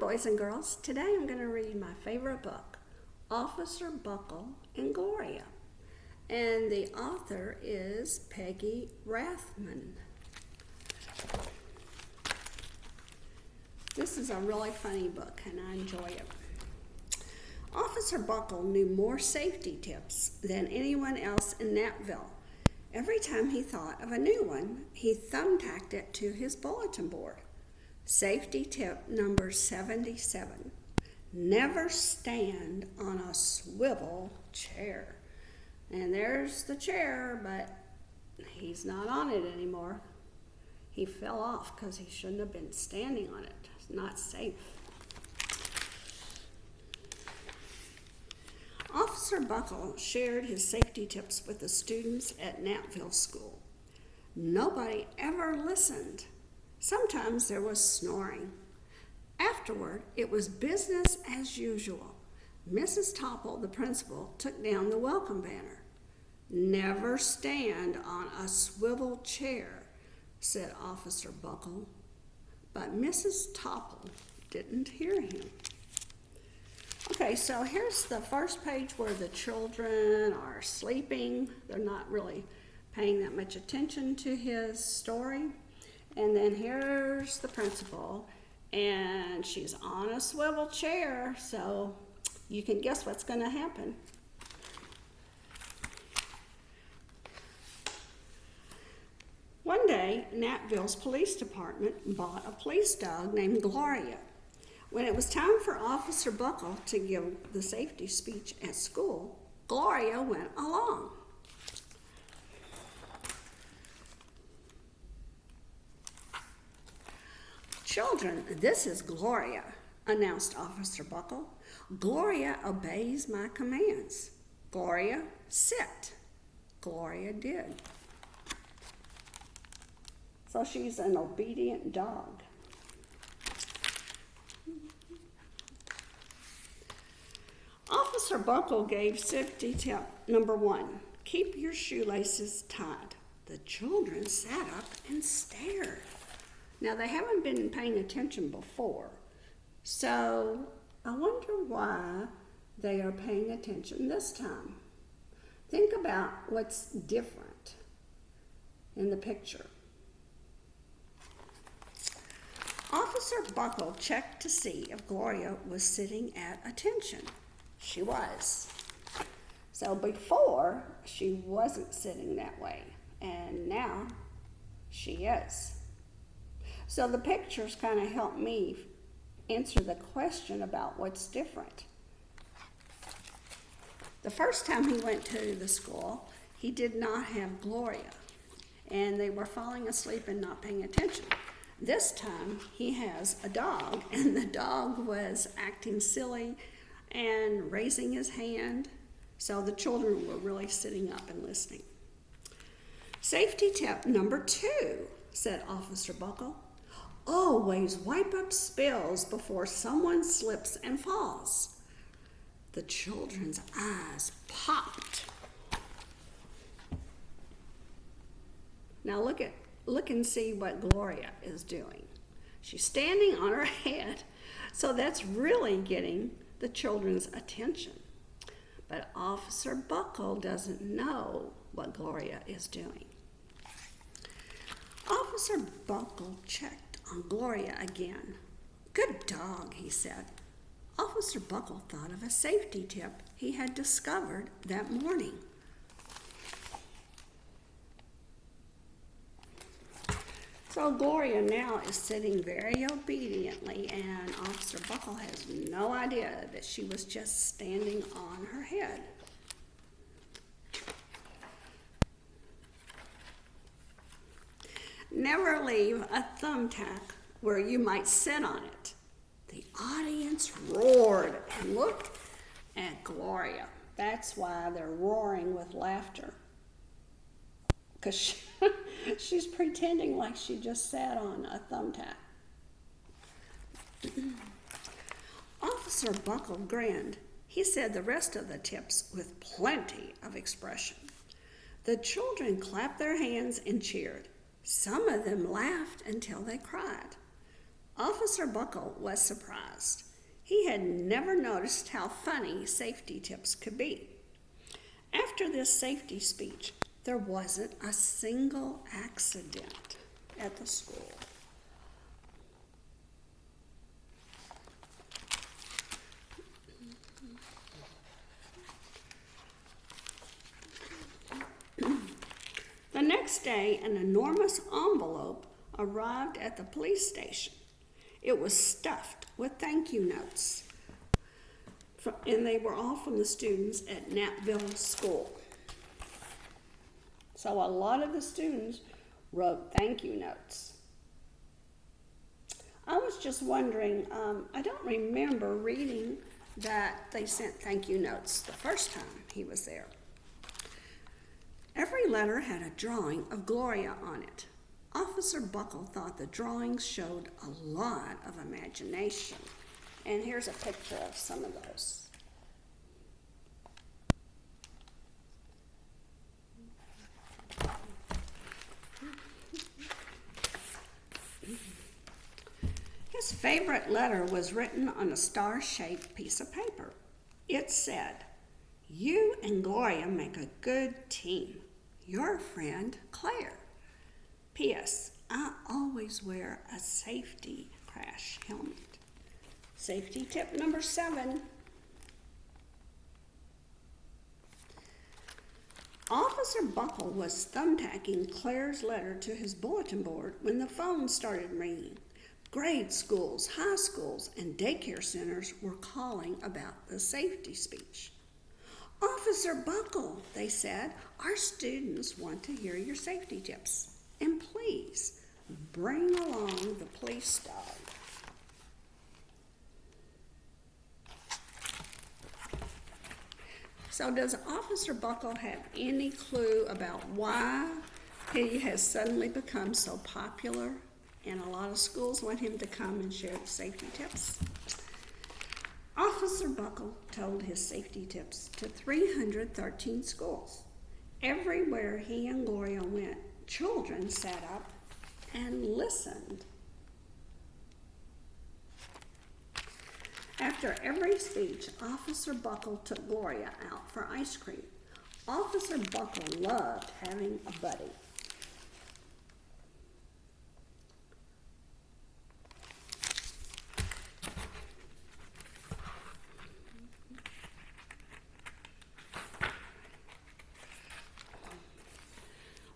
boys and girls. Today I'm going to read my favorite book, Officer Buckle and Gloria. And the author is Peggy Rathman. This is a really funny book and I enjoy it. Officer Buckle knew more safety tips than anyone else in Natville. Every time he thought of a new one, he thumbtacked it to his bulletin board. Safety tip number 77. Never stand on a swivel chair. And there's the chair, but he's not on it anymore. He fell off because he shouldn't have been standing on it. It's not safe. Officer Buckle shared his safety tips with the students at Natville School. Nobody ever listened. Sometimes there was snoring. Afterward, it was business as usual. Mrs. Topple, the principal, took down the welcome banner. Never stand on a swivel chair, said Officer Buckle. But Mrs. Topple didn't hear him. Okay, so here's the first page where the children are sleeping. They're not really paying that much attention to his story. And then here's the principal, and she's on a swivel chair, so you can guess what's going to happen. One day, Natville's police department bought a police dog named Gloria. When it was time for Officer Buckle to give the safety speech at school, Gloria went along. Children, this is Gloria, announced Officer Buckle. Gloria obeys my commands. Gloria, sit. Gloria did. So she's an obedient dog. Officer Buckle gave safety tip number 1. Keep your shoelaces tied. The children sat up and stared. Now, they haven't been paying attention before, so I wonder why they are paying attention this time. Think about what's different in the picture. Officer Buckle checked to see if Gloria was sitting at attention. She was. So before, she wasn't sitting that way, and now she is. So the pictures kind of help me answer the question about what's different. The first time he went to the school, he did not have Gloria, and they were falling asleep and not paying attention. This time, he has a dog, and the dog was acting silly and raising his hand, so the children were really sitting up and listening. Safety tip number 2, said Officer Buckle. Always wipe up spills before someone slips and falls. The children's eyes popped. Now look and see what Gloria is doing. She's standing on her head, so that's really getting the children's attention. But Officer Buckle doesn't know what Gloria is doing. Officer Buckle checked on Gloria again. Good dog, he said. Officer Buckle thought of a safety tip he had discovered that morning. So Gloria now is sitting very obediently, and Officer Buckle has no idea that she was just standing on her head. Never leave a thumbtack where you might sit on it. The audience roared and looked at Gloria. That's why they're roaring with laughter. Because she's pretending like she just sat on a thumbtack. Officer Buckle grinned. He said the rest of the tips with plenty of expression. The children clapped their hands and cheered. Some of them laughed until they cried. Officer Buckle was surprised. He had never noticed how funny safety tips could be. After this safety speech, there wasn't a single accident at the school. The next day, an enormous envelope arrived at the police station. It was stuffed with thank you notes, and they were all from the students at Napville School. So a lot of the students wrote thank you notes. I was just wondering, I don't remember reading that they sent thank you notes the first time he was there. Every letter had a drawing of Gloria on it. Officer Buckle thought the drawings showed a lot of imagination. And here's a picture of some of those. His favorite letter was written on a star-shaped piece of paper. It said, "You and Gloria make a good team. Your friend, Claire. P.S. I always wear a safety crash helmet." Safety tip number 7. Officer Buckle was thumbtacking Claire's letter to his bulletin board when the phone started ringing. Grade schools, high schools, and daycare centers were calling about the safety speech. "Officer Buckle," they said, "our students want to hear your safety tips. And please, bring along the police dog." So does Officer Buckle have any clue about why he has suddenly become so popular and a lot of schools want him to come and share the safety tips? Officer Buckle told his safety tips to 313 schools. Everywhere he and Gloria went, children sat up and listened. After every speech, Officer Buckle took Gloria out for ice cream. Officer Buckle loved having a buddy.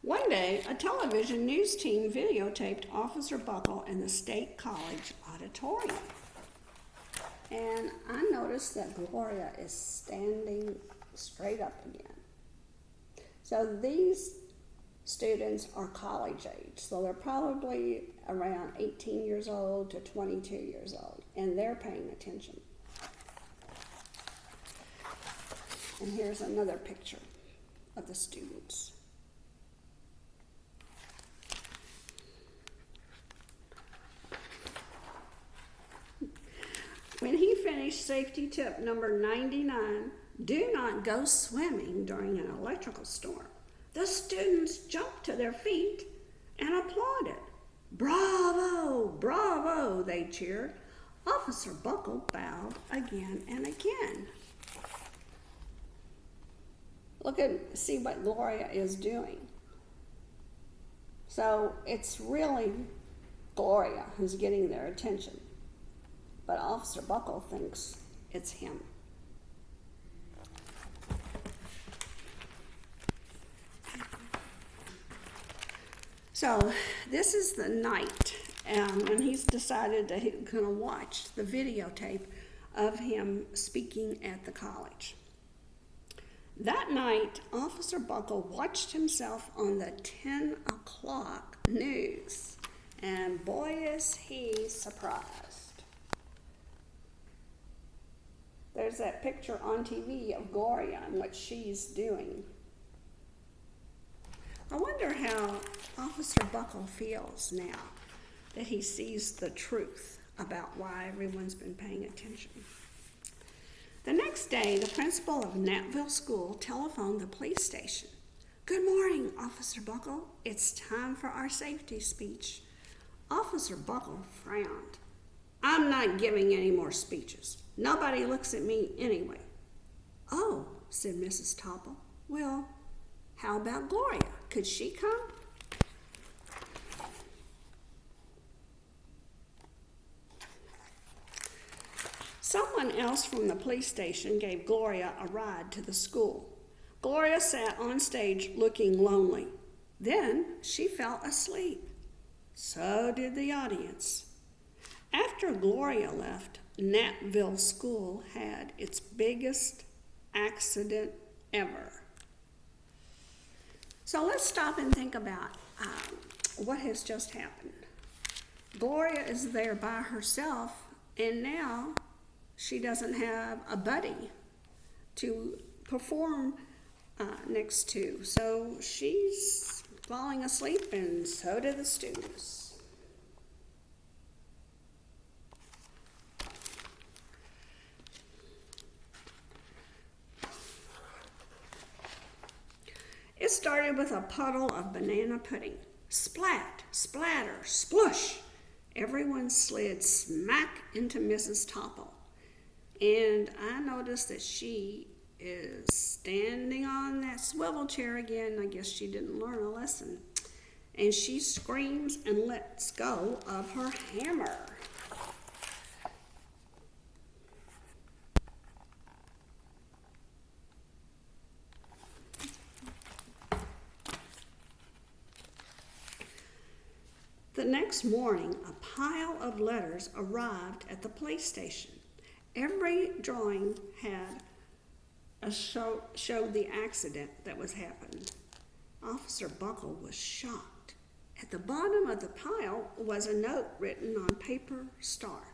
One day, a television news team videotaped Officer Buckle in the State College auditorium. And I noticed that Gloria is standing straight up again. So these students are college age, so they're probably around 18 years old to 22 years old, and they're paying attention. And here's another picture of the students. When he finished safety tip number 99, do not go swimming during an electrical storm, the students jumped to their feet and applauded. "Bravo, bravo," they cheered. Officer Buckle bowed again and again. See what Gloria is doing. So it's really Gloria who's getting their attention. But Officer Buckle thinks it's him. So this is the night, and he's decided that he's going to watch the videotape of him speaking at the college. That night, Officer Buckle watched himself on the 10 o'clock news, and boy is he surprised. There's that picture on TV of Gloria and what she's doing. I wonder how Officer Buckle feels now that he sees the truth about why everyone's been paying attention. The next day, the principal of Napville School telephoned the police station. "Good morning, Officer Buckle. It's time for our safety speech." Officer Buckle frowned. I'm not giving any more speeches. Nobody looks at me anyway. Oh, said Mrs. Topple. Well, how about Gloria? Could she come? Someone else from the police station gave Gloria a ride to the school. Gloria sat on stage looking lonely. Then she fell asleep. So did the audience. After Gloria left, Knapville School had its biggest accident ever. So let's stop and think about what has just happened. Gloria is there by herself, and now she doesn't have a buddy to perform next to. So she's falling asleep, and so do the students. It started with a puddle of banana pudding. Splat, splatter, splush. Everyone slid smack into Mrs. Topple. And I noticed that she is standing on that swivel chair again. I guess she didn't learn a lesson. And she screams and lets go of her hammer. The next morning, a pile of letters arrived at the police station. Every drawing had showed the accident that was happening. Officer Buckle was shocked. At the bottom of the pile was a note written on paper star.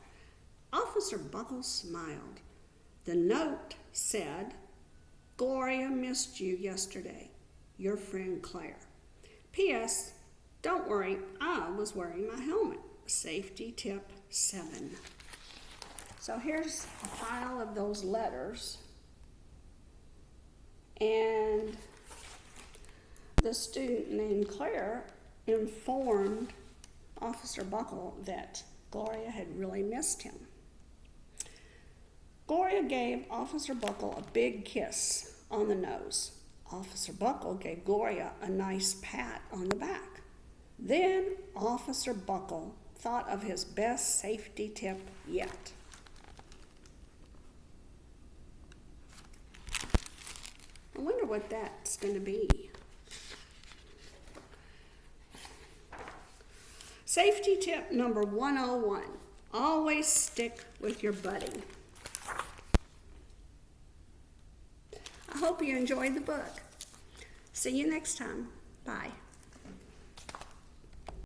Officer Buckle smiled. The note said, "Gloria missed you yesterday. Your friend Claire. P.S. Don't worry, I was wearing my helmet. Safety tip 7. So here's a pile of those letters. And the student named Claire informed Officer Buckle that Gloria had really missed him. Gloria gave Officer Buckle a big kiss on the nose. Officer Buckle gave Gloria a nice pat on the back. Then Officer Buckle thought of his best safety tip yet. I wonder what that's going to be. Safety tip number 101. Always stick with your buddy. I hope you enjoyed the book. See you next time. Bye.